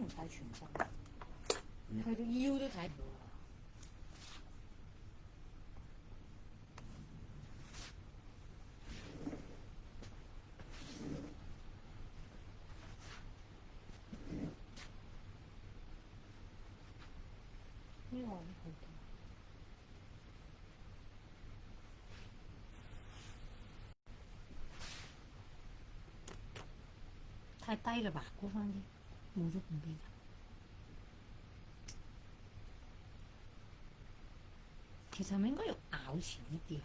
睇全身，去到腰都睇唔到。呢個好太低啦吧，高翻啲，冇咗半邊。其實係咪應該要咬前一啲啊？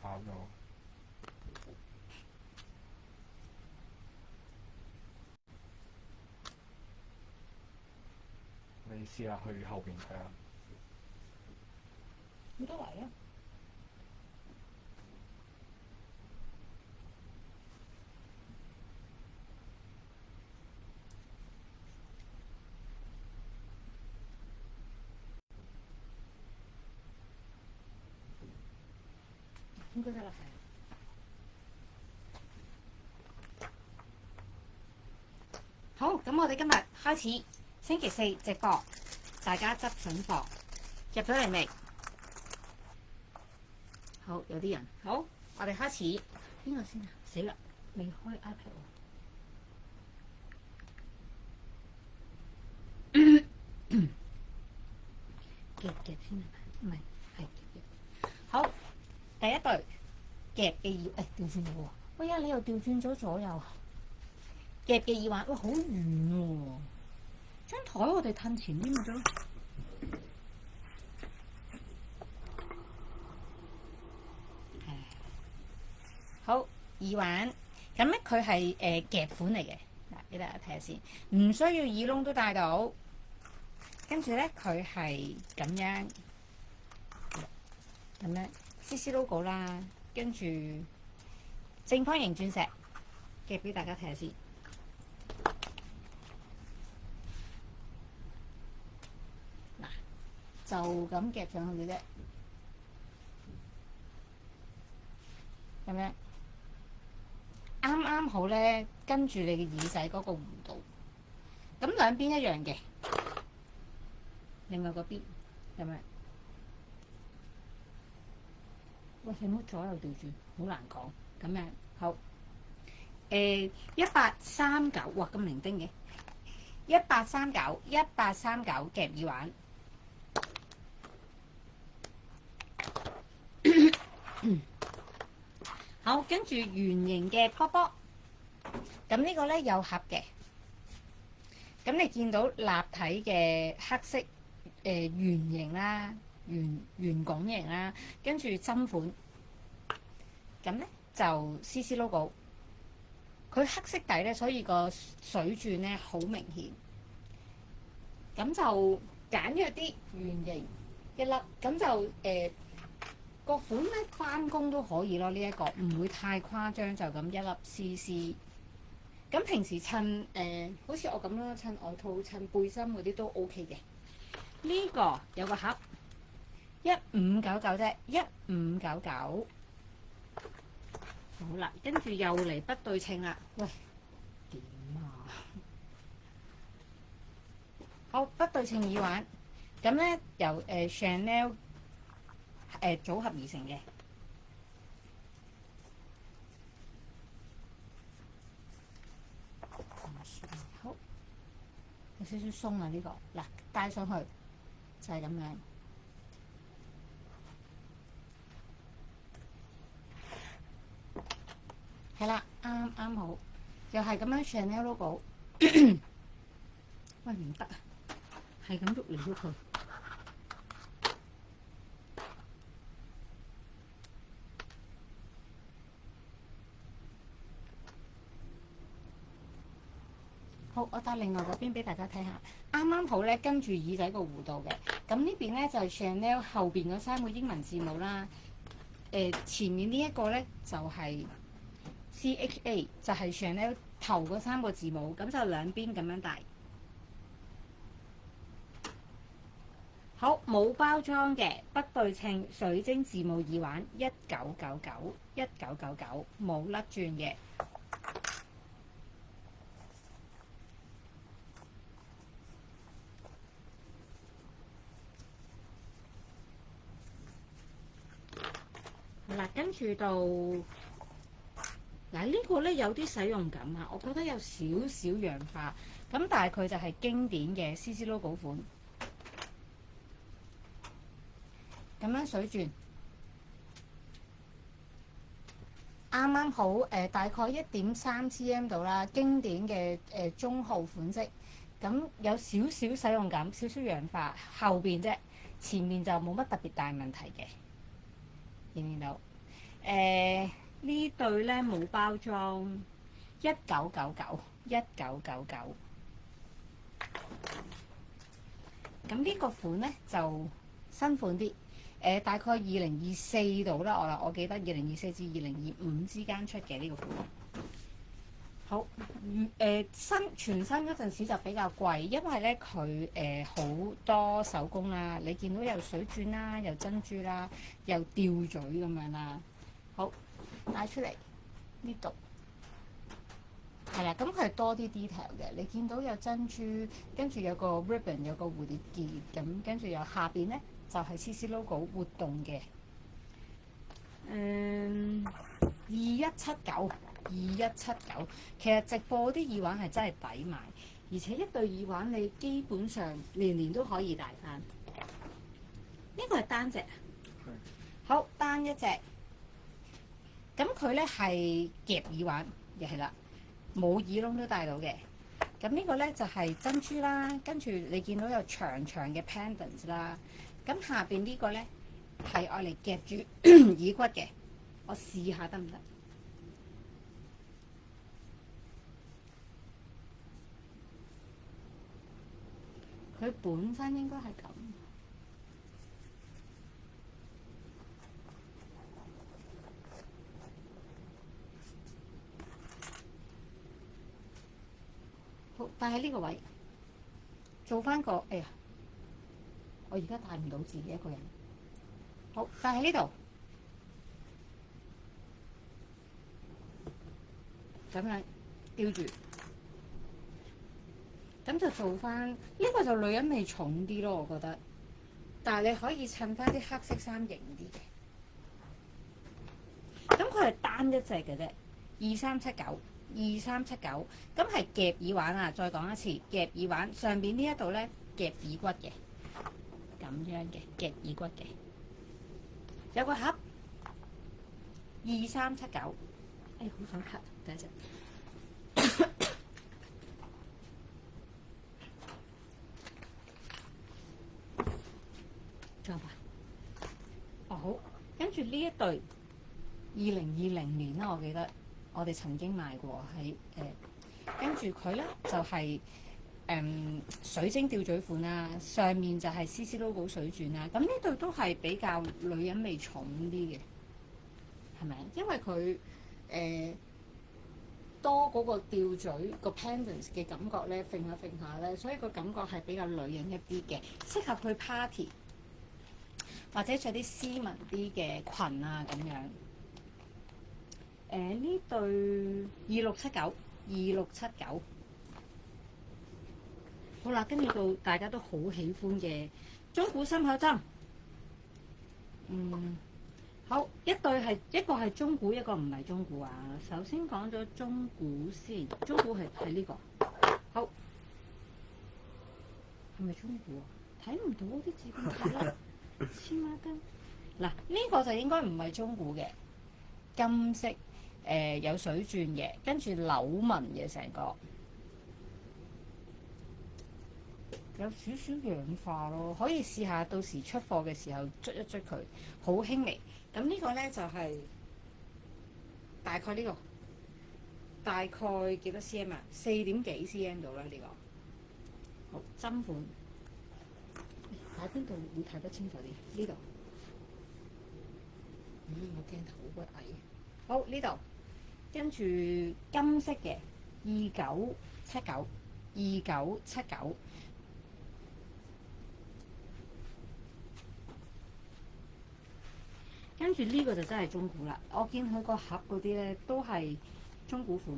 咬咗。你試下去後邊睇下。冇得嚟啊！應該得啦，係。好，咁我哋今日開始星期四直播，大家執筍貨入咗嚟未？好，有啲人。好，我哋開始。邊個先啊？死啦，未開 iPad 喎。夾先啊？唔係，係夾。好，第一對夾嘅耳，調轉咗喎。喂呀，你又調轉咗左右。夾嘅耳環，哇，好遠喎！張台我哋褪前啲咪得咯。好，耳環，咁咧佢係夾款嚟嘅，嗱，俾大家睇下先，唔需要耳窿都戴到。跟住咧，佢係咁樣 CC logo 啦，跟住正方形鑽石，夾俾大家睇下先。嗱，就咁夾上去嘅啫，咁樣啱啱好咧，跟住你嘅耳仔嗰個弧度，咁兩邊一樣嘅。另外嗰邊咁樣，喂，你唔好左右調轉，好難講。咁樣好，1839，哇，咁零丁嘅，1839夾耳環。好，跟住圓形嘅波波，咁呢個咧有盒嘅，咁你見到立體嘅黑色。圓形啦，圓拱形啦，跟住針款，咁咧就 CC logo， 佢黑色底咧，所以個水鑽咧好明顯。咁就簡約啲圓形一粒，咁就個款咧翻工都可以咯。呢一個唔會太誇張，就咁一粒 CC。咁平時襯好似我咁啦，襯外套、襯背心嗰啲都 OK 嘅。呢個有個盒，1599啫，1599。好啦，跟住又嚟不對稱啦。喂，點啊？好，不對稱耳環，咁咧由Chanel 組合而成嘅。好，有少少鬆啊呢個，嗱，戴上去。就係咁樣，係啦，啱啱好，又係咁樣 Chanel logo。喂，唔得啊，係咁喐嚟喐去。好，我戴另外嗰邊俾大家睇下，啱啱好咧跟住耳仔個弧度嘅。咁呢邊咧就係 Chanel 後邊嗰3個英文字母啦。前面呢一個咧就係 CHA， 就係 Chanel 頭嗰3個字母，咁就兩邊咁樣戴。好，冇包裝嘅不對稱水晶字母耳環，1999，1999，冇甩鑽嘅。好啦，跟住到嗱呢個咧有啲使用感啊，我覺得有少少氧化，咁但係佢就係經典嘅 CC logo 款，咁樣水鑽。啱啱好大概1.3 cm 度啦，經典嘅中號款式，咁有少少使用感，少少氧化，後邊啫，前面就冇乜特別大問題嘅，見唔見到？呢對咧冇包裝，1999，1999。咁呢個款咧就新款啲。大概2024度啦，我記得2024至2025之間出嘅呢個款。好，全新嗰陣時就比較貴，因為咧佢好多手工啦，你見到有水鑽啦，有珍珠啦，有吊墜咁樣啦。好，帶出嚟呢度，係啦，咁佢係多啲 detail 嘅。你見到有珍珠，跟住有個 ribbon， 有個蝴蝶結，咁跟住有下邊咧。就係 CC logo 活動嘅，2179，其實直播啲耳環係真係抵買，而且一對耳環你基本上年年都可以戴翻。呢個係單隻，好單一隻。咁佢咧係夾耳環，又係啦，冇耳窿都戴到嘅。咁呢個咧就係珍珠啦，跟住你見到有長長嘅 pendants 啦。咁下邊呢個咧係愛嚟夾住耳骨嘅，我試下得唔得？佢本身應該係咁。好，戴喺呢個位，做翻個，哎呀！我而家帶唔到自己一個人。好，戴喺呢度，咁樣吊住，咁就做翻呢個就女人味重啲咯，我覺得。但係你可以襯翻啲黑色衫型啲嘅。咁佢係單一隻嘅啫，2379，2379。咁係夾耳環啊！再講一次，夾耳環上邊呢一度咧夾耳骨嘅。咁樣嘅夾耳骨嘅，有個盒2379，哎，好想咳，等一陣。做吧。哦好，跟住呢一對2020年啦，我記得我哋曾經買過喺跟住佢咧就係、水晶吊墜款啦，上面就係 CC logo 水鑽啦。咁呢對都係比較女人味重啲嘅，係咪？因為佢多嗰個吊墜個 pendants 嘅感覺咧，揈下揈下咧，所以個感覺係比較女人一啲嘅，適合去 party 或者着啲斯文啲嘅裙啊咁樣。呢對2679。好啦，跟住到大家都好喜歡嘅中古心口針。好，一個係中古，一個唔係中古啊。首先講咗中古先，中古係呢個。好，係咪中古啊？睇唔到啲字咁睇啦，黐孖筋。嗱，呢個就應該唔係中古嘅，金色有水鑽嘅，跟住扭紋嘅成個。有少少氧化咯，可以試下到時出貨嘅時候捽一捽佢，好輕微。咁呢個咧就係、大概呢、個，大概幾多 cm 啊？4點幾 cm 到啦呢個。好，針款喺邊度會睇得清楚啲？呢度。我鏡頭好鬼矮。好，呢度，跟住金色嘅2979。跟住呢個就真係中古啦，我見佢個盒嗰啲咧都係中古款。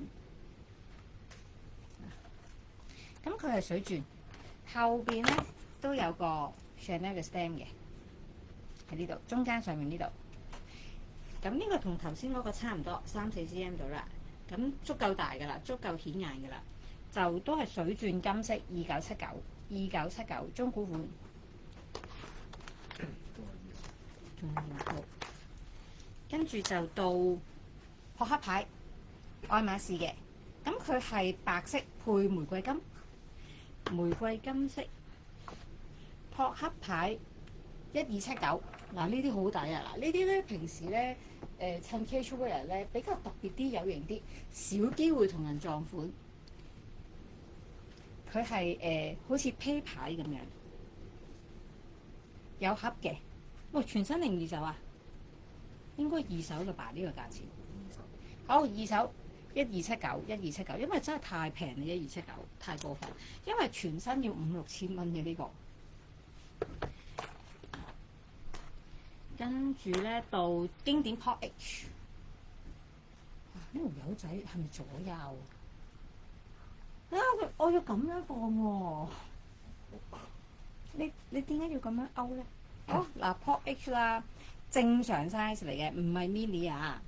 咁佢係水鑽，後邊咧都有個 Chanel 嘅 stamp 嘅喺呢度，中間上面呢度。咁呢個同頭先嗰個差唔多3-4cm 到啦，咁足夠大㗎啦，足夠顯眼㗎啦，就都係水鑽金色2979中古款。仲有好，跟住就到撲克牌愛馬仕嘅，咁佢係白色配玫瑰金，玫瑰金色撲克牌1279。嗱，呢啲好抵啊！嗱，呢啲咧平時咧襯 casual wear 咧比較特別啲、有型啲，少機會同人撞款。佢係好似啤牌咁樣，有盒嘅。喂，全新定二手啊？應該二手啦吧？呢個價錢。好，二手1279，因為真係太平啦，1279太過分，因為全新要5-6千蚊嘅呢個。跟住咧到經典 Pop H， 呢條友仔係咪左右啊？我要咁樣放喎、你點解要咁樣勾咧？好嗱，Pop H 啦，正常 size 嚟嘅，唔係 mini 啊。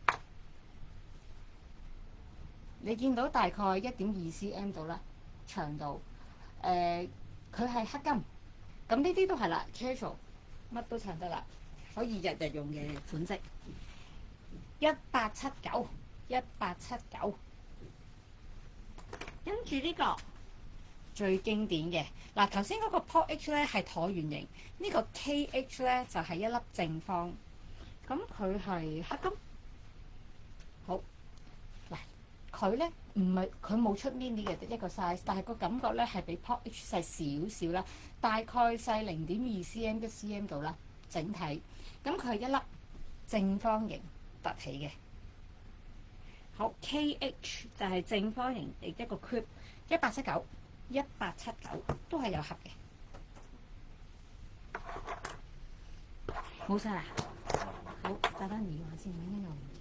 你見到大概1.2cm 度啦，長度。佢係黑金，咁呢啲都係啦 ，casual， 乜都襯得啦。可以日日用嘅款式，1879，跟住呢個最經典嘅嗱，頭先嗰個 Pop H 咧係橢圓形，呢個 KH 咧就係一粒正方，咁佢係黑金。好嗱，佢咧唔係佢冇出 mini 嘅一個 size， 但係個感覺咧係比 Pop H 細少少啦，大概細0.2cm 1cm 度啦，整體。咁佢係一粒正方形凸起嘅。好 KH 就係正方形嘅一個 cube， 1879都係有盒嘅。冇晒啦。好，戴翻耳環先，應該又唔見。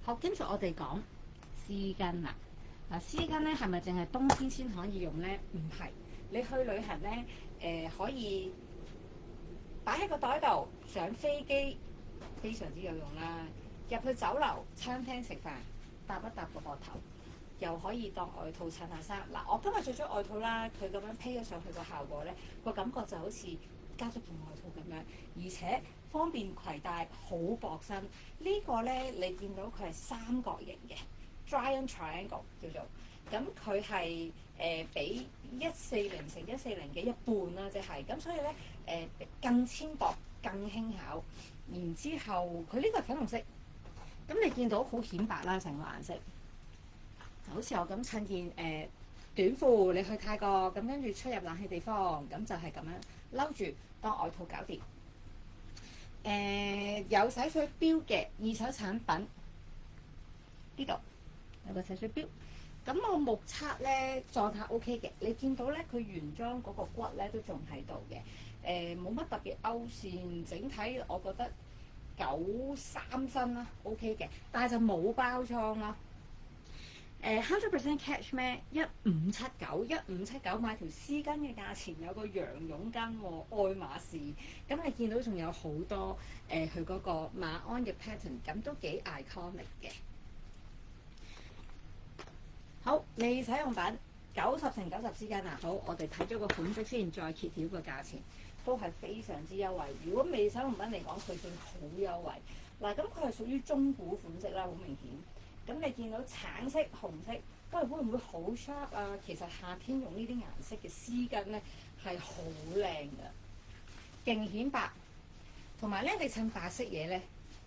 好，跟住我哋講絲巾啦。嗱，絲巾咧係咪淨係冬天先可以用咧？唔係，你去旅行咧，可以擺喺個袋度，上飛機非常之有用啦。入去酒樓、餐廳食飯，搭一搭個膊頭，又可以當外套襯下衫。嗱，我今日着咗外套啦，佢咁樣披咗上去個效果咧，個感覺就好似加咗件外套咁樣，而且方便攜帶，好薄身。這個、呢個咧，你見到佢係三角形嘅。Giant Triangle 叫做，咁佢係比140×140嘅一半啦，即係咁，所以咧更纖薄、更輕巧。然之後佢呢個係粉紅色，咁你見到好顯白啦，成個顏色。好似我咁襯件短褲，你去泰國咁跟住出入冷氣地方，咁就係咁樣嬲住當外套搞掂。有洗水錶嘅二手產品呢度。有個洗水錶，咁我目測咧狀態 OK 嘅。你見到咧佢原裝嗰個骨咧都仲喺度嘅，冇乜特別勾線，整體我覺得93分啦 OK 嘅，但係就冇包裝啦。100% catch 咩？1579買條絲巾嘅價錢有個羊絨巾喎，愛馬仕。咁你見到仲有好多佢嗰個馬鞍嘅 pattern， 咁都幾 iconic 嘅。好，未使用品90×90絲巾啊！好，我哋睇咗個款式先，再揭曉個價錢，都係非常之優惠。如果未使用品嚟講，佢算好優惠。嗱，咁佢係屬於中古款式啦，好明顯。咁你見到橙色、紅色，喂，會唔會好 sharp 啊？其實夏天用呢啲顏色嘅絲巾咧係好靚㗎，勁顯白。同埋咧，你襯白色嘢咧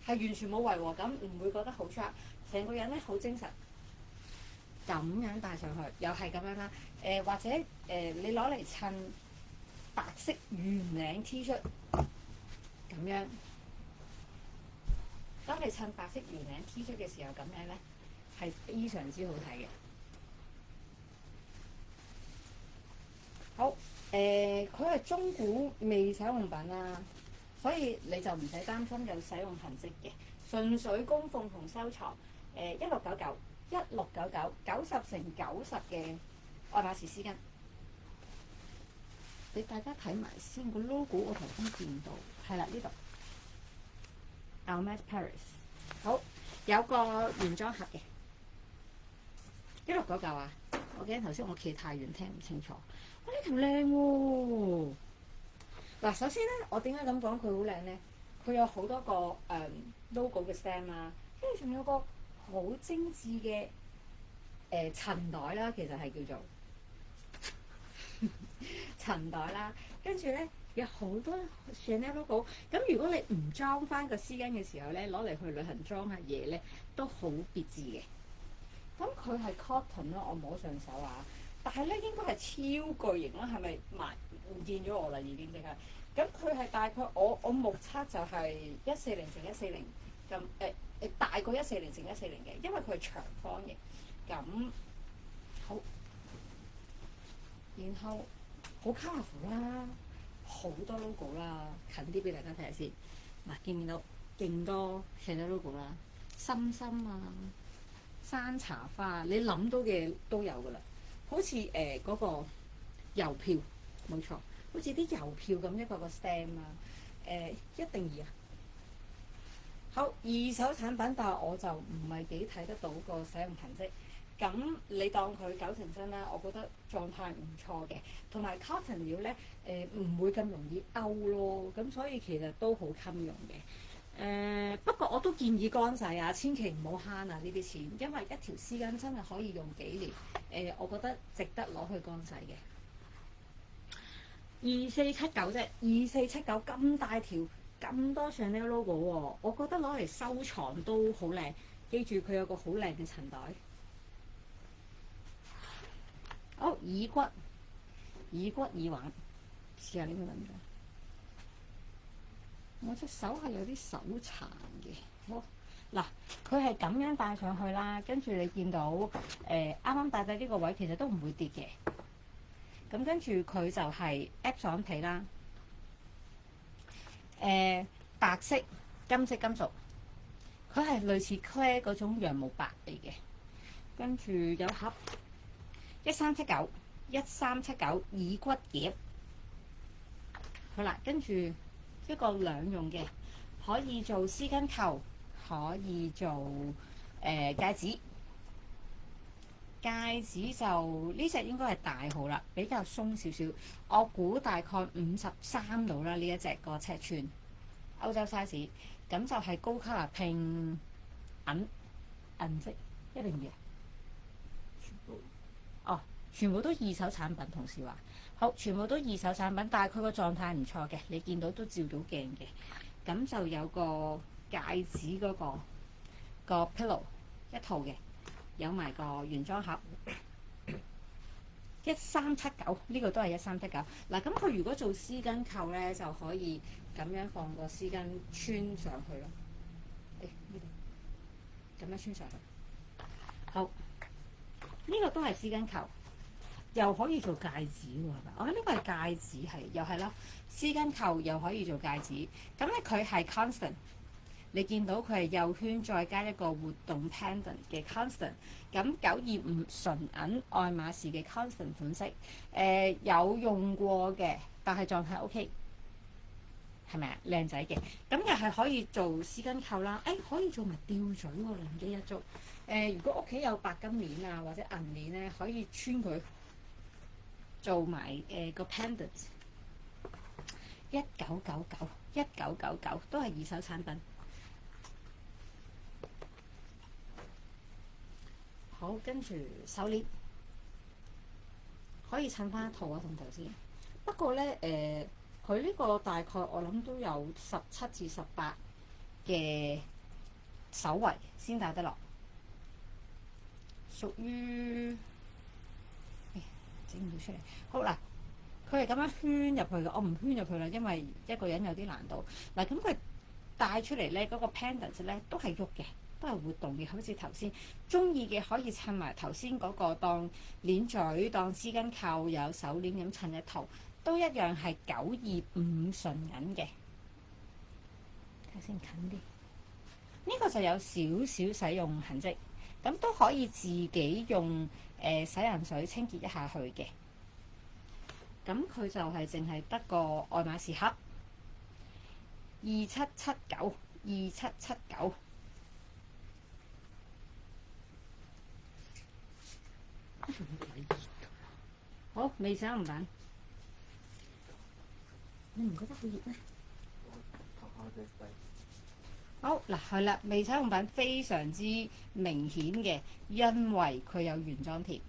係完全冇違和感，唔會覺得好 sharp，成個人咧好精神。咁樣戴上去又係咁樣啦，或者你攞嚟襯白色圓領 T 恤咁樣，當你襯白色圓領 T 恤嘅時候咁樣咧，係非常之好睇嘅。好，佢係中古未使用品啦，所以你就唔使擔心有使用痕跡嘅，純粹供奉同收藏。1699 90×90嘅愛馬仕絲巾。俾大家睇埋先個 logo，我頭先見到係啦，呢度 Hermès Paris。好，有個原裝盒嘅169嚿啊！我驚頭先我企太遠聽唔清楚。哇！呢條靚喎。嗱，首先咧，我點解咁講佢好靚咧？佢有好多個logo 嘅 stamp 啦，跟住仲有個好精緻嘅襯袋啦，其實係叫做襯袋啦。跟住咧有好多 Chanel logo。咁如果你唔裝翻個絲巾嘅時候咧，攞嚟去旅行裝下嘢咧，都好別緻嘅。咁佢係 cotton 啦，我摸上手啊，但係咧應該係超巨型啦，係咪唔見咗我啦已經即刻？咁佢係大概我目測就係140×140咁大過140×140嘅，因為佢係長方形。咁好，然後好 colourful 啦，好多 logo 啦，近啲俾大家睇下先。嗱，見唔見到勁多 Chanel logo 啦，心心啊〜山茶花，你諗到嘅都有噶啦，好似嗰個郵票，冇錯，好似啲郵票咁一個個 stamp 啊，一定要啊。好，二手產品，但係我就唔係幾睇得到個使用痕跡。咁你當佢9成新啦，我覺得狀態唔錯嘅，同埋 cotton 料咧唔會咁容易勾咯，咁所以其實都好襟用嘅。不過我都建議乾洗啊，千祈唔好慳啊呢啲錢，因為一條絲巾真係可以用幾年。我覺得值得攞去乾洗嘅。2479啫，2479咁大條，咁多 Chanel logo 喎，我覺得攞嚟收藏都好靚。記住佢有個好靚嘅襯袋。好，耳骨耳環，試下呢個得唔得？我隻手係有啲手殘嘅。好嗱，佢係咁樣戴上去啦，跟住你見到啱啱戴喺呢個位，其實都唔會跌嘅。咁跟住佢就係 Epsom 皮啦，白色金色金屬，佢係類似 Claire 嗰種羊毛白嚟嘅。跟住有盒1379耳骨夾，好啦，跟住一個兩用嘅，可以做絲巾扣，可以做戒指。戒指就呢隻應該係大號啦，比較鬆少少，我估大概53度啦。呢一隻個尺寸歐洲 size， 咁就係高級啦，拼銀色一定要。全部都二手產品，同事話好，全部都二手產品，但係佢個狀態唔錯嘅，你見到都照到鏡嘅。咁就有個戒指嗰個 pillow 一套嘅，有埋個原裝盒1379，呢個都係1379。嗱，咁佢如果做絲巾扣咧，就可以咁樣放個絲巾穿上去咯。呢度咁樣穿上去，好，呢個都係絲巾扣。又可以做戒指喎，係咪？我覺得呢個係戒指，係又係啦。絲巾扣又可以做戒指，咁咧佢係 constant， 你見到佢係右圈再加一個活動 pendant 嘅 constant， 咁925純銀愛馬仕嘅 constant 款式，有用過嘅，但係狀態 OK， 係咪啊？靚仔嘅，咁又係可以做絲巾扣啦，可以做埋吊墜喎，靈機一觸。如果屋企有白金鏈啊或者銀鏈咧，可以穿佢。做埋個 pendant， 1999都係二手產品。好，跟住手鏈可以襯翻一套啊，同頭先。不過咧佢呢個大概我諗都有17至18嘅手圍先戴得落，屬於。整唔到出嚟，好啦，佢係咁樣圈入去嘅，我唔圈入去啦，因為一個人有啲難度。嗱，咁佢帶出嚟咧，嗰個 pendant 咧都係喐嘅，都係活動嘅，好似頭先中意嘅可以襯埋頭先嗰個當鏈嘴、當絲巾扣、有手鏈咁襯一套，都一樣係925純銀嘅。睇先近啲，呢個就有少少使用痕跡，咁都可以自己用。洗人水清潔一下去嘅，咁佢就係淨係得個愛馬仕盒2779。好，未使用品，你唔覺得好熱咩？好嗱，係啦，未使用品非常之明顯嘅，因為佢有原裝貼。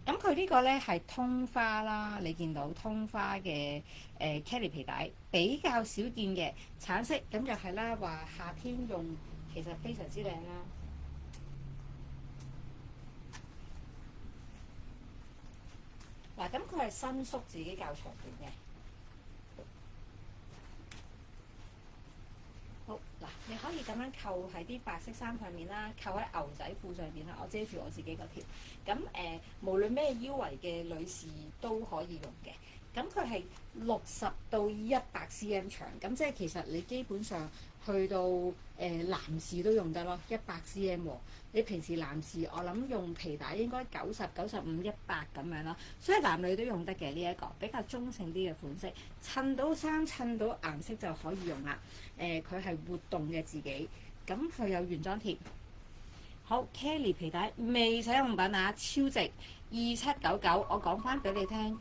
咁佢呢個咧係通花啦，你見到通花嘅Kelly 皮帶比較少見嘅橙色，咁又係啦，話夏天用其實非常之靚啦。嗱，咁佢係伸縮自己較長短嘅。好嗱，你可以咁樣扣喺啲白色衫上面啦，扣喺牛仔褲上邊啦。我遮住我自己個貼。咁無論咩腰圍嘅女士都可以用嘅。咁佢係60到100 cm 長，咁即係其實你基本上去到男士都用得咯，100 cm 喎。你平時男士我諗用皮帶應該90、95、100咁樣啦，所以男女都用得嘅呢一個比較中性啲嘅款式，襯到衫襯到顏色就可以用啦。佢係活動嘅自己，咁佢有原裝貼。好 Kelly 皮帶未使用品啊，超值2799。我講翻俾你聽，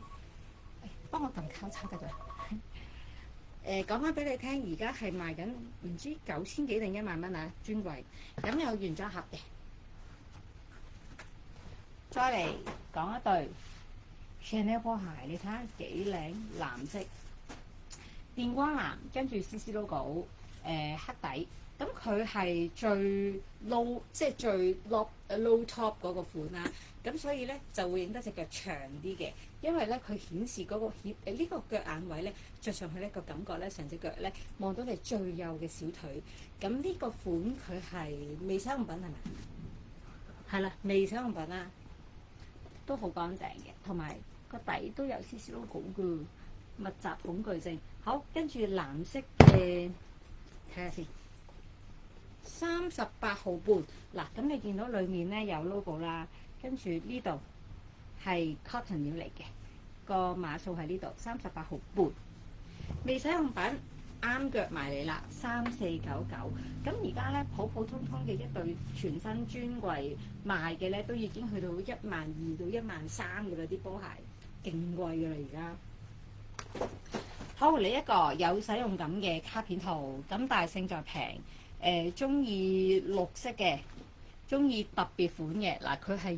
幫我撳交叉得㗎。講翻俾你聽，而家係賣緊唔知9000幾定1萬蚊啊，專櫃。咁有原裝盒嘅。再嚟講一對 Chanel 波鞋，你睇下幾靚，藍色電光藍，跟住 CC logo， 黑底。咁佢係最 low， 即係最 low top 嗰個款啦。咁所以咧就會影得隻腳長啲嘅，因為咧佢顯示嗰個呢個腳眼位咧着上去呢個感覺咧，成隻腳咧望到你最幼嘅小腿。咁呢個款佢係未使用品係咪？係啦，未使用品啦，都好乾淨嘅，同埋個底都有少少 logo 嘅，密集恐懼症。好，跟住藍色嘅睇下先。38號半嗱，咁你見到裡面咧有 logo 啦，跟住呢度係 cotton 料嚟嘅，個碼數喺呢度38號半，未使用品啱腳埋嚟啦3499。咁而家咧普普通通嘅一對全新專櫃賣嘅咧，都已經去到12000到13000嘅啦，啲波鞋勁貴嘅啦而家。好，嚟一個有使用感嘅卡片圖，咁但係勝在平。中意綠色嘅，中意特別款嘅嗱，佢係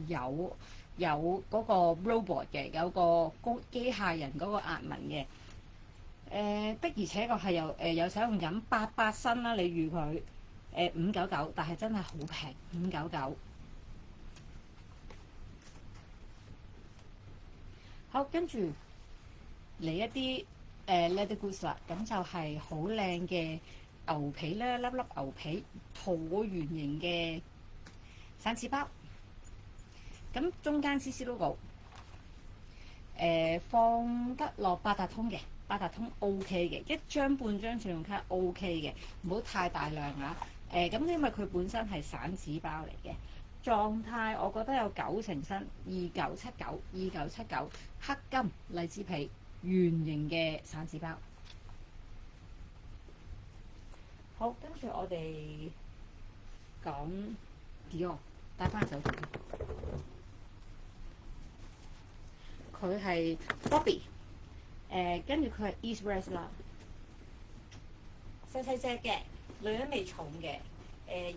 有嗰個 robot 嘅，有個機械人嗰個壓紋嘅。的而且確係有使用感88新啦，你預佢599，但係真係好平599。好，跟住嚟一啲leather goods 啦，咁就係好靚嘅。牛皮咧，粒粒牛皮橢圓形嘅散紙包，咁中間 CC logo， 放得落八達通嘅，八達通 OK 嘅，1張半張信用卡 OK 嘅，唔好太大量啊。咁因為佢本身係散紙包嚟嘅，狀態我覺得有9成新，2979，黑金荔枝皮圓形嘅散紙包。好，跟住我哋講 Dior， 戴翻手指。佢係 Bobby， 跟住佢係 East West 啦，細細隻嘅，女人味重嘅，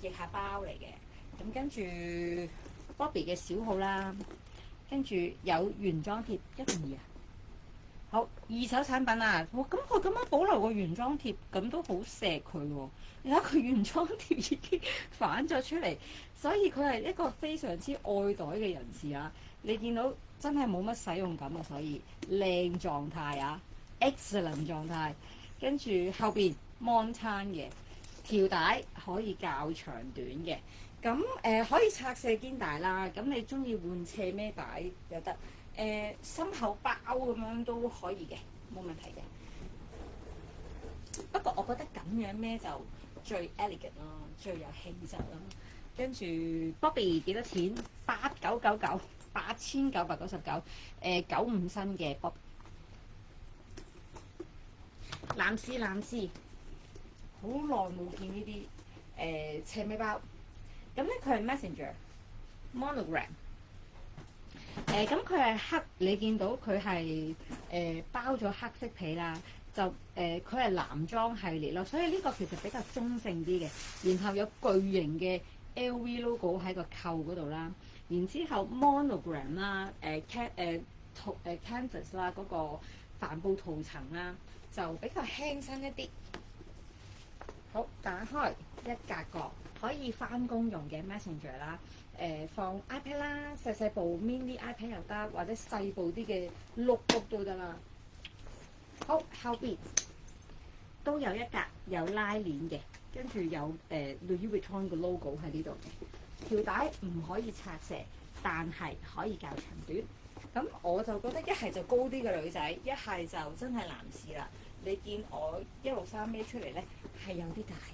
腋下包嚟嘅。咁跟住 Bobby 嘅小號啦，跟住有原裝貼1同2啊。好，二手產品啊！哇，咁佢咁樣保留個原裝貼，咁都好錫佢喎。你睇佢原裝貼已經反咗出嚟，所以佢係一個非常之愛袋嘅人士啊！你見到真係冇乜使用感啊，所以靚狀態啊 ，excellent 狀態。跟住後邊 Montane 嘅條帶可以較長短嘅，咁可以拆卸肩帶啦。咁你中意換斜孭帶又得。心口包咁樣都可以嘅，冇問題嘅。不過我覺得咁樣孭就最 elegant 咯，最有氣質咯。跟住 Bobby 幾多錢？8999，8999，95新嘅 Bobby。男士，好耐冇見呢啲斜尾包。咁咧佢係 Messenger Monogram。咁佢係黑，你見到佢係包咗黑色皮啦，就佢係男裝系列咯，所以呢個其實比較中性啲嘅。然後有巨型嘅 LV logo 喺個扣嗰度啦，然之後 monogram 啦，canvas 啦，嗰個帆布塗層啦，就比較輕身一啲。好，打開一格角可以翻工用嘅 Messenger 啦。放 iPad 啦，細部 mini iPad 又得，或者細部啲嘅 notebook 都得啦。好，後邊都有一格有拉鏈嘅，跟住有Louis Vuitton 嘅 logo 喺呢度嘅。條帶唔可以拆卸，但係可以較長短。咁我就覺得一係就高啲嘅女仔，一係就真係男士啦。你見我一路衫孭出嚟咧，係有啲大嘅。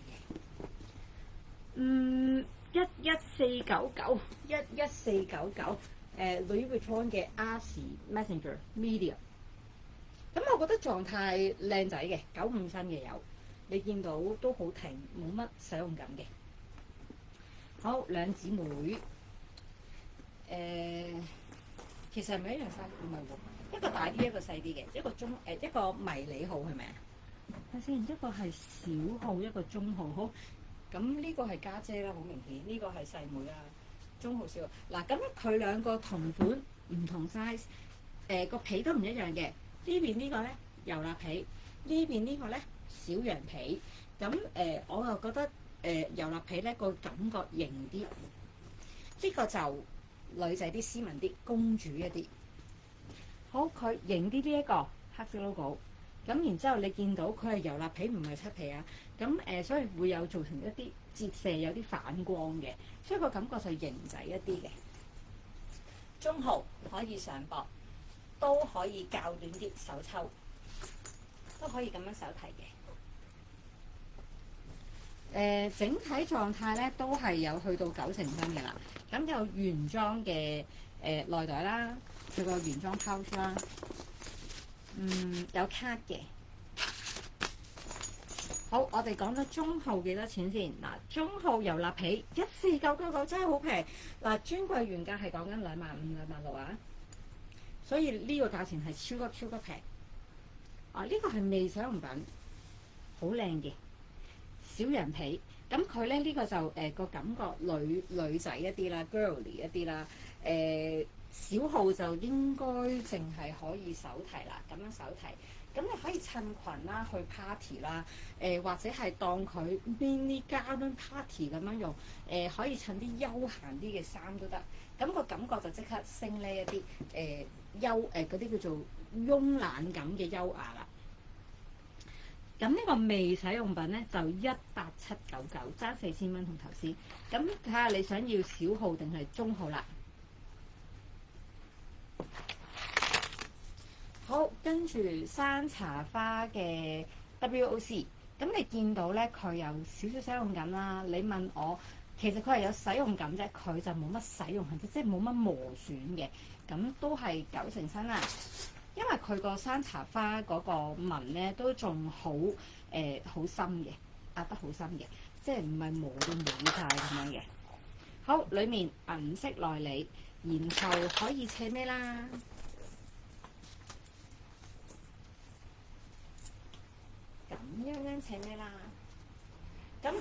11499Louis Vuitton 嘅 R 時 Messenger Medium。咁我覺得狀態靚仔嘅，95身嘅有，你見到都好挺，冇乜使用感嘅。好，兩姊妹，其實係咪一樣 size？唔係喎，一個大啲，一個細啲嘅，一個一個迷你號係咪啊？睇先，一個係小號，一個中號，好。咁呢個係家姐啦，好明顯。呢個係細妹啦，中號小號。嗱，咁佢兩個同款唔同 size，個皮都唔一樣嘅。呢邊呢個咧油蠟皮，呢邊呢個咧小羊皮。咁我又覺得油蠟皮咧個感覺型啲，呢個就女仔啲斯文啲，公主一啲。好，佢型啲呢一個黑色 logo。咁然之後你見到佢係油蠟皮，唔係漆皮啊。咁所以會有造成一啲折射，有啲反光嘅，所以個感覺就型仔一啲嘅。中號可以上膊，都可以較短啲手抽，都可以咁樣手提嘅。整體狀態咧都係有去到9成分嘅啦。咁有原裝嘅內袋啦，佢個原裝 pouch 啦，有卡嘅。好，我哋講咗中號幾多錢先？嗱，中號油蠟皮14999真係好平。嗱，專櫃原價係講緊25000、26000啊，所以呢個價錢係超級平。啊，呢個係未使用品，好靚嘅小羊皮。咁佢咧呢個就個感覺女仔一啲啦 ，girly 一啲啦。小號就應該淨係可以手提啦，咁樣手提。咁你可以襯裙啦，去 party 啦，或者係當佢 mini garden party 咁樣用，可以襯啲休閒啲嘅衫都得。咁個感覺就即刻升呢一啲嗰啲叫做慵懶感嘅優雅啦。咁呢個未使用品咧就18799，爭4000蚊同頭先。咁睇下你想要小號定係中號啦。好，跟住山茶花嘅 WOC， 咁你見到咧佢有少少使用感啦。你問我，其實佢係有使用感啫，佢就冇乜使用痕跡，即係冇乜磨損嘅。咁都係9成新啦，因為佢個山茶花嗰個紋咧都仲好好深嘅，壓得好深嘅，即係唔係磨到冇晒咁樣嘅。好，裡面銀色內裏，然後可以斜孭啦。咁樣請咩啦？咁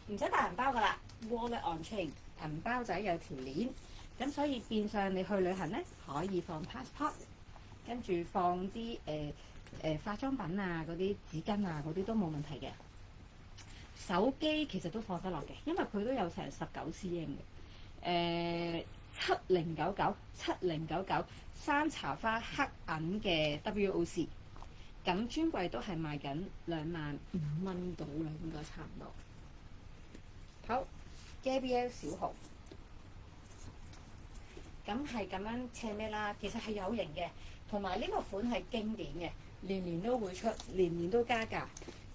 唔使大銀包噶啦 ，wallet on chain， 銀包仔有條鏈，咁所以變相你去旅行咧可以放 passport， 跟住放啲化妝品啊、嗰啲紙巾啊嗰啲都冇問題嘅。手機其實都放得落嘅，因為佢都有成19 cm 嘅。7099山茶花黑銀嘅 WOC。咁專櫃都係賣緊25000蚊到啦，應該差唔多。好 ，JBL 小號，咁係咁樣斜咩啦？其實係有型嘅，同埋呢個款係經典嘅，年年都會出，年年都加價。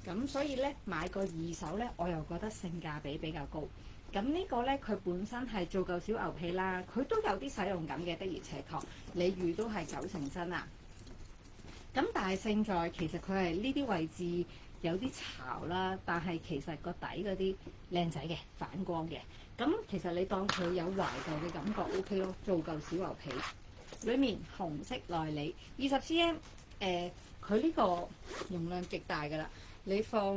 咁所以咧買個二手咧，我又覺得性價比比較高。咁呢個咧佢本身係做嚿小牛皮啦，佢都有啲使用感嘅，的而且確，你預都係9成新啊。咁但係勝在其實佢係呢啲位置有啲巢啦，但係其實個底嗰啲靚仔嘅反光嘅。咁其實你當佢有懷舊嘅感覺 OK 咯，做嚿小牛皮。裡面紅色內裏20 cm，佢呢個容量極大㗎啦。你放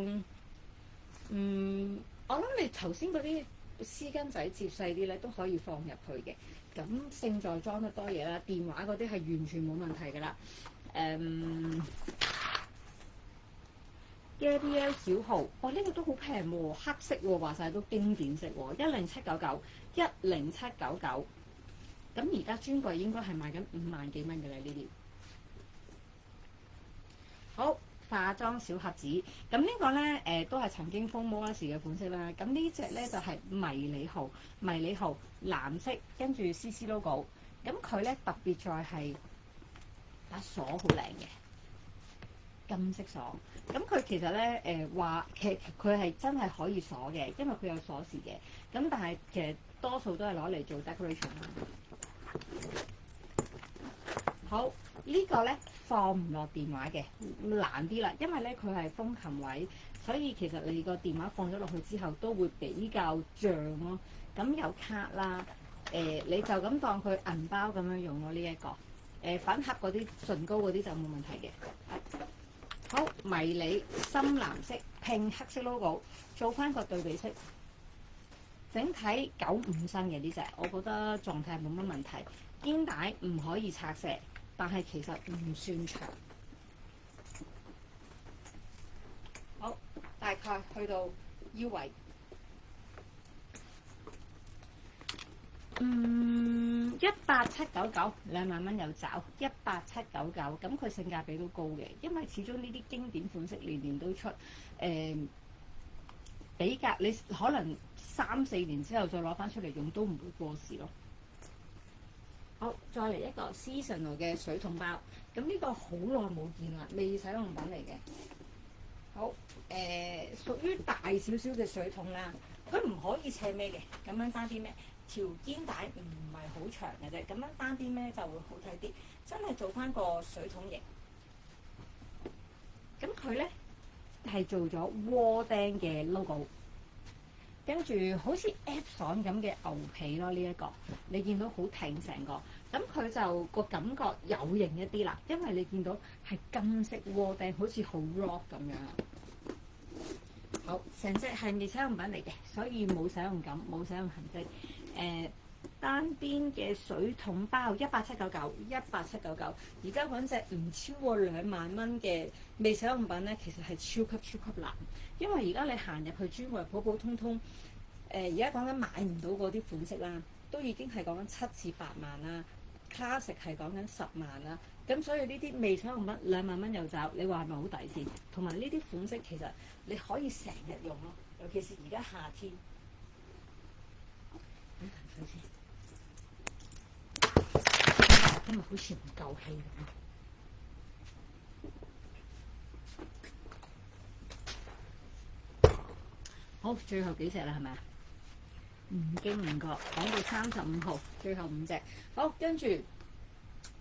我諗你頭先嗰啲絲巾仔接細啲咧都可以放入去嘅。咁勝在裝得多嘢啦，電話嗰啲係完全冇問題㗎啦。Gabrielle 小號，呢個都好平喎，黑色喎，話晒都經典色喎，10799，10799。咁而家專櫃應該係賣緊5萬幾蚊嘅啦呢啲。好，化妝小盒子，咁呢個咧都係曾經風靡一時嘅款式啦。咁呢隻咧就係迷你號藍色，跟住 CC logo。咁佢咧特別在係把鎖好靚嘅金色鎖。咁佢其實咧話其實佢係真係可以鎖嘅，因為佢有鎖匙嘅。咁但係其實多數都係攞嚟做 decoration 啦。好，呢個咧放唔落電話嘅，難啲啦，因為咧佢係風琴位，所以其實你個電話放咗落去之後都會比較脹咯。咁有卡啦，你就咁當佢銀包咁樣用咯。呢一個粉盒嗰啲唇膏嗰啲就冇問題嘅。好，迷你深藍色拼黑色 logo， 做翻個對比色。整體95新嘅呢隻，我覺得狀態冇乜問題。肩帶唔可以拆卸，但係其實唔算長。好，大概去到腰圍。18799，2萬蚊有找，18799，咁佢性價比都高嘅，因為始終呢啲經典款式年年都出，比較你可能3-4年之後再攞翻出嚟用都唔會過時咯。好，再嚟一個 seasonal 嘅水桶包，咁呢個好耐冇見啦，未使用品嚟嘅。好，屬於大少少嘅水桶啦，佢唔可以斜孭嘅，咁樣單邊孭。條肩帶唔係好長嘅啫，咁樣單邊孭就會好睇啲。真係做翻個水桶型，咁佢咧係做咗窩釘嘅 logo， 跟住好似 Epson 咁嘅牛皮咯。呢一個你見到好挺成個，咁佢就個感覺有型一啲啦，因為你見到係金色窩釘，好似好 rock 咁樣。好，成隻係未使用品嚟嘅，所以冇使用感，冇使用痕跡。單邊嘅水桶包18799，而家揾隻唔超過2萬蚊嘅未使用品咧，其實係超級難，因為而家你行入去專櫃普普通通，而家講緊買唔到嗰啲款式啦，都已經係講緊7至8萬啦 ，classic 係講緊10萬啦，咁所以呢啲未使用品2萬蚊有找，你話係咪好抵先？同埋呢啲款式其實你可以成日用咯，尤其是而家夏天。今日好似唔夠氣咁。好，最後幾隻啦，係咪啊？唔經唔覺講到35號，最後5隻。好，跟住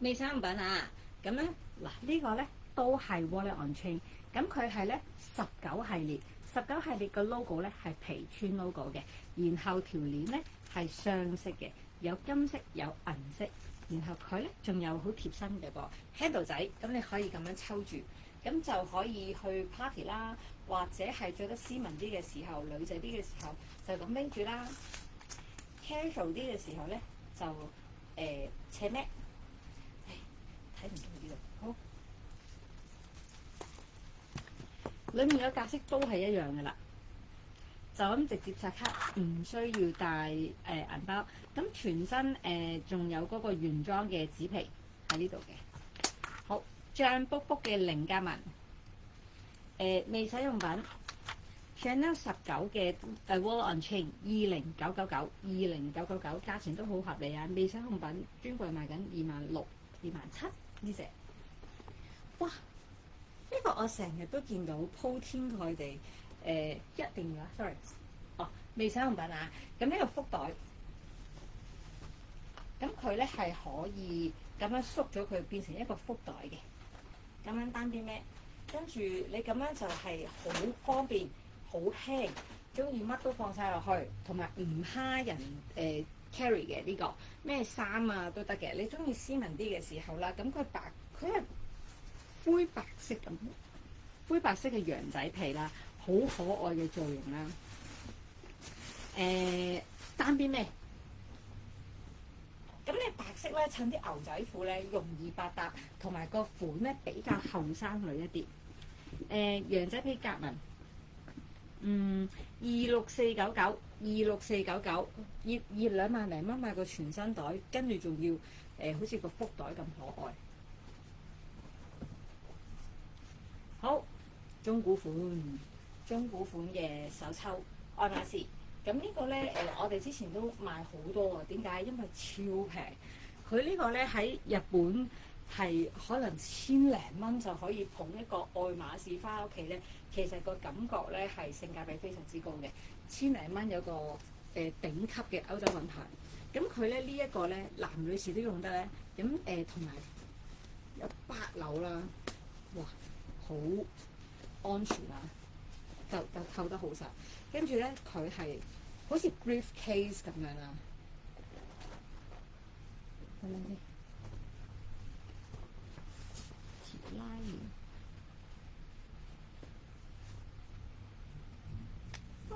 未使用品啊，咁咧嗱呢個咧都係 Wallet on Chain，咁佢係咧19系列，19系列嘅 logo 咧係皮穿 logo 嘅，然後條鏈咧係雙色嘅，有金色有銀色。然後佢咧仲有好貼身嘅個 handle 仔，咁你可以咁樣抽住，咁就可以去 party 啦，或者係着得斯文啲嘅時候，女仔啲嘅時候就咁拎住啦。casual 啲嘅時候咧就斜孭，睇唔到呢度。好，裡面嘅格式都係一樣嘅啦。就咁直接刷卡，唔需要帶銀包。咁全身仲有嗰個原裝嘅紙皮喺呢度嘅。好，脹卜卜嘅菱格紋，未使用品 Chanel 19嘅Wallet on Chain 20999，價錢都好合理啊！未使用品專櫃賣緊26000、27000呢隻。哇！呢個我成日都見到鋪天蓋地。一定要 sorry， 未使用品啊！咁呢個福袋，咁佢咧係可以咁樣縮咗佢變成一個福袋嘅，咁樣單邊孭，跟住你咁樣就係好方便、好輕，中意乜都放晒落去，同埋唔蝦人carry 嘅呢個咩衫啊都得嘅。你中意斯文啲嘅時候啦，咁佢係灰白色咁，灰白色嘅羊仔皮啦，好可愛嘅造型啦。單邊孭。咁你白色咧，襯啲牛仔褲咧，容易百搭，同埋個款咧比較後生女一啲。羊仔皮格紋，26499，熱2萬零蚊買個全身袋，跟住仲要好似個福袋咁可愛。好，中古款嘅手抽愛馬仕。咁呢個咧我哋之前都賣好多啊。點解？因為超平。佢呢個咧喺日本係可能1000零蚊就可以捧一個愛馬仕翻屋企咧。其實個感覺咧係性價比非常之高嘅。1000零蚊有個頂級嘅歐洲品牌。咁佢咧呢一個咧男女士都用得咧。咁同埋有8紐啦，哇，好安全啊！就扣得好實。跟住咧，佢係好似 briefcase 咁樣啦。睇睇先，條拉鏈。哦，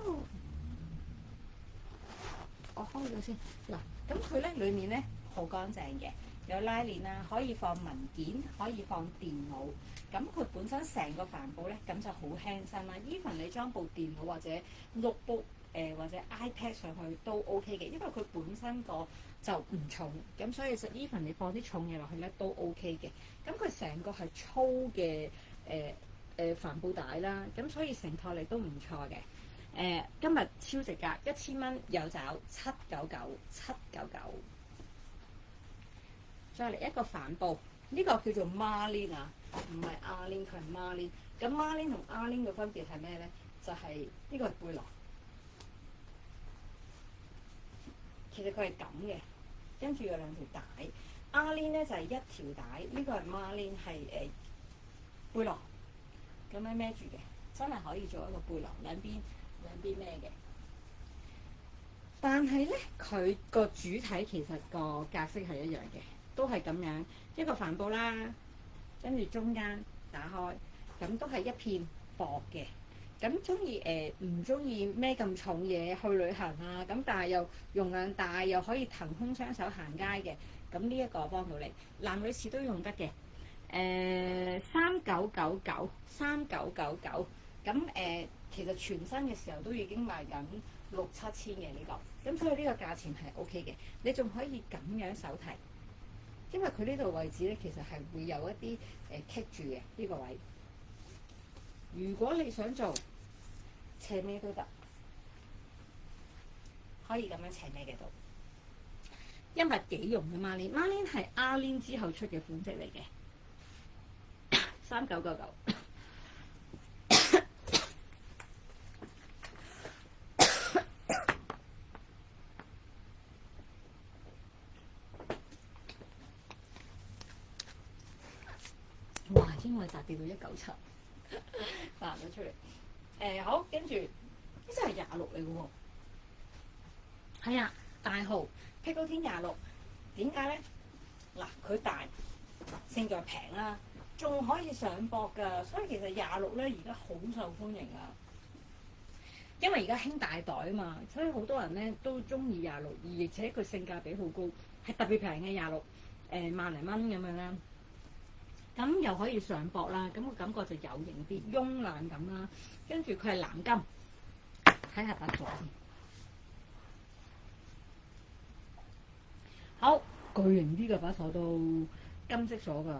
我開咗先。嗱，咁佢咧裡面咧好乾淨嘅，有拉鏈啦，可以放文件，可以放電腦。咁佢本身成個帆布咧，咁就好輕身啦。even 你裝部電腦或者 notebook 或者 iPad 上去都 OK 嘅，因為佢本身個就唔重，咁所以就 even 你放啲重嘢落去咧都 OK 嘅。咁佢成個係粗嘅帆布帶啦，咁所以承托力都唔錯嘅。今日超值價，1000蚊有找799。再嚟一個帆布，呢個叫做 Marlene 啊，唔係 Arlene，佢係 Marlene。咁 Marlene 同 Arlene 嘅分別係咩咧？就係呢個係背囊，其實佢係咁嘅，跟住有2條帶。Arlene 咧就係1條帶，呢個係 Marlene 係背囊，咁樣孭住嘅，真係可以做一個背囊，兩邊孭嘅。但係咧，佢個主體其實個格式係一樣嘅。都係咁樣一個帆布啦，跟住中間打開，咁都係一片薄嘅。咁中意唔中意孭咁重嘢去旅行啊？咁但係又容量大，又可以騰空雙手行街嘅。咁呢一個幫到你，男女士都用得嘅。3999。咁其實全身嘅時候都已經賣緊6-7千嘅呢個，咁所以呢個價錢係 OK 嘅。你仲可以咁樣手提。因為佢呢度位置咧，其實係會有一啲棘住嘅呢個位。如果你想做斜孭都得，可以咁樣斜孭嘅都。因為幾用嘅 Marlene 係 Arlene 之後出嘅款式嚟嘅。3999。哇！英偉達跌到197，彈咗出嚟。好，跟住呢真係26嚟嘅喎。係啊，大號披高天26。點解咧？嗱，佢大，勝在平啦，仲可以上膊㗎，所以其實26咧而家好受歡迎啊。因為而家興大袋啊嘛，所以好多人咧都中意26，而且佢性價比好高，係特別平嘅26，萬零蚊咁樣啦。咁又可以上膊啦，咁個感覺就有型啲、慵懶咁啦。跟住佢係藍金，睇下把鎖先。好，巨型啲嘅把鎖都金色鎖㗎。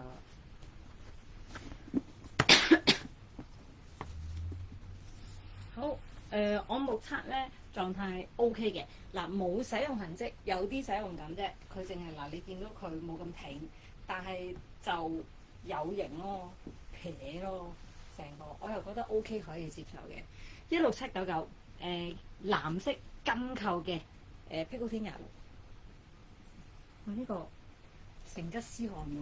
好，我目測咧狀態 OK 嘅。嗱，冇使用痕跡，有啲使用感啫。佢淨係嗱，你見到佢冇咁挺，但係就有型咯，撇咯，成個我又覺得 OK 可以接受嘅。16799，藍色金扣嘅披高天26。哇！呢個成吉思汗咁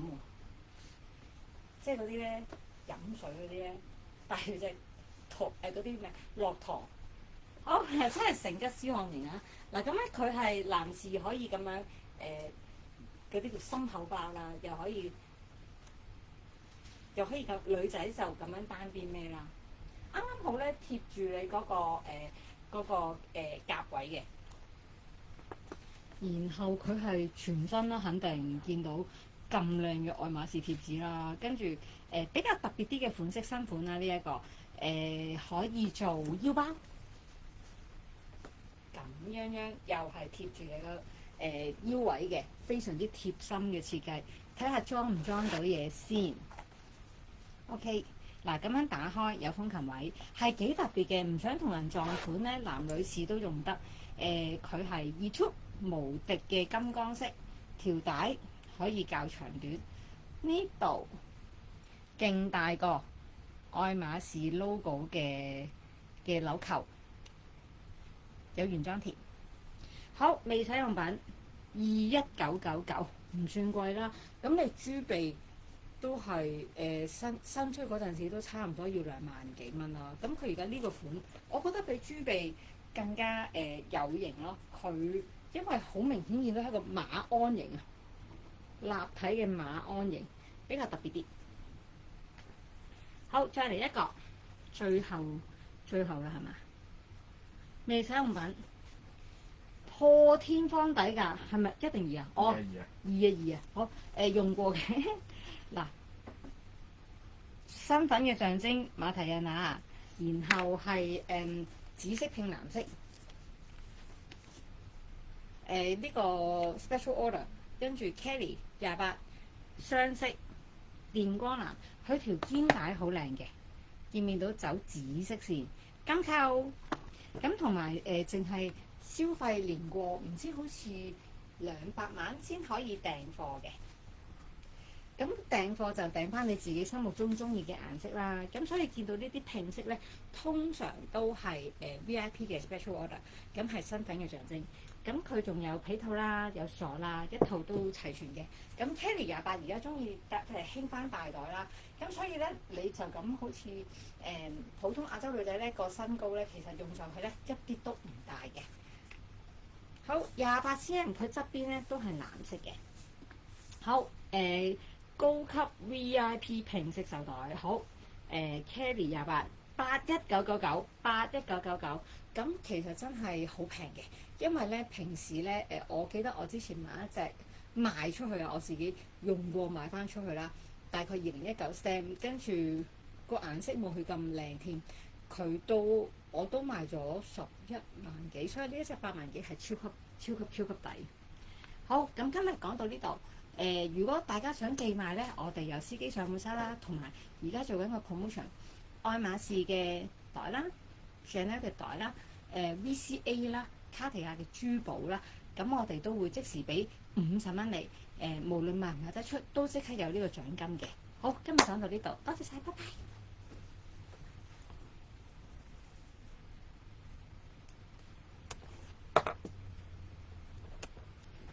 喎，即係嗰啲咧飲水嗰啲咧，帶住隻嗰啲咩駱駝。好，真係成吉思汗型啊！嗱，咁咧佢係男士可以咁樣嗰啲叫心口包啦，又可以咁女仔就咁樣單邊孭啦。啱啱好咧貼住你嗰個夾位嘅。然後佢係全身啦，肯定見到咁靚嘅愛馬仕貼紙啦，跟住比較特別啲嘅款式新款啦，呢個可以做腰包，咁樣又係貼住你個腰位嘅，非常之貼心嘅設計。睇下裝唔裝到嘢先。OK， 嗱咁樣打開有風琴位，係幾特別嘅，唔想同人撞款咧，男女士都用得。佢係 E2 無敵嘅金剛色，條帶可以較長短。呢度勁大個愛馬仕 logo 嘅紐扣，有原裝貼。好，未使用品21,999，唔算貴啦。咁你豬鼻都係新出嗰陣時都差唔多要2萬幾蚊啦。咁佢而家呢個款，我覺得比豬鼻更加有型咯。佢因為好明顯見到係個馬鞍形啊，立體嘅馬鞍形，比較特別啲。好，再嚟一個，最後啦，係嘛？未使用品，破天荒底價，係咪一定2啊？哦，2啊，好，用過嘅嗱，身份嘅象徵馬提亞娜，然後係紫色拼藍色，呢個 special order， 跟住 Kelly 28雙色電光藍，佢條肩帶好靚嘅，見面到走紫色線金扣，咁同埋淨係消費年過唔知好似200萬先可以訂貨嘅。咁訂貨就訂翻你自己心目中中意嘅顏色啦。咁所以見到呢啲拼色咧，通常都係VIP 嘅 special order， 咁係身份嘅象徵。咁佢仲有皮套啦，有鎖啦，一套都齊全嘅。咁 Kelly 28而家中意興翻大袋啦。咁所以咧，你就咁好似普通亞洲女仔咧個身高咧，其實用上去咧一啲都唔大嘅。好，28 cm 佢側邊咧都係藍色嘅。好高級 VIP 拼色手袋，好Kelly 28 81,999，咁其實真係好平嘅，因為咧平時咧我記得我之前買一隻賣出去啊，我自己用過賣翻出去啦，大概2019 stamp， 跟住個顏色冇佢咁靚添，我都賣咗11萬幾，所以呢一隻8萬幾係超級抵。好，咁今日講到呢度。如果大家想寄賣咧，我哋有司機上門收啦，同埋而家做緊個 promotion， 愛馬仕嘅袋啦 Chanel 嘅袋啦，VCA 啦，卡地亞嘅珠寶啦，咁我哋都會即時俾50蚊你，無論賣唔賣得出，都即刻有呢個獎金嘅。好，今日講到呢度，多謝晒，拜拜。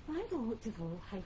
我喺度直頭係。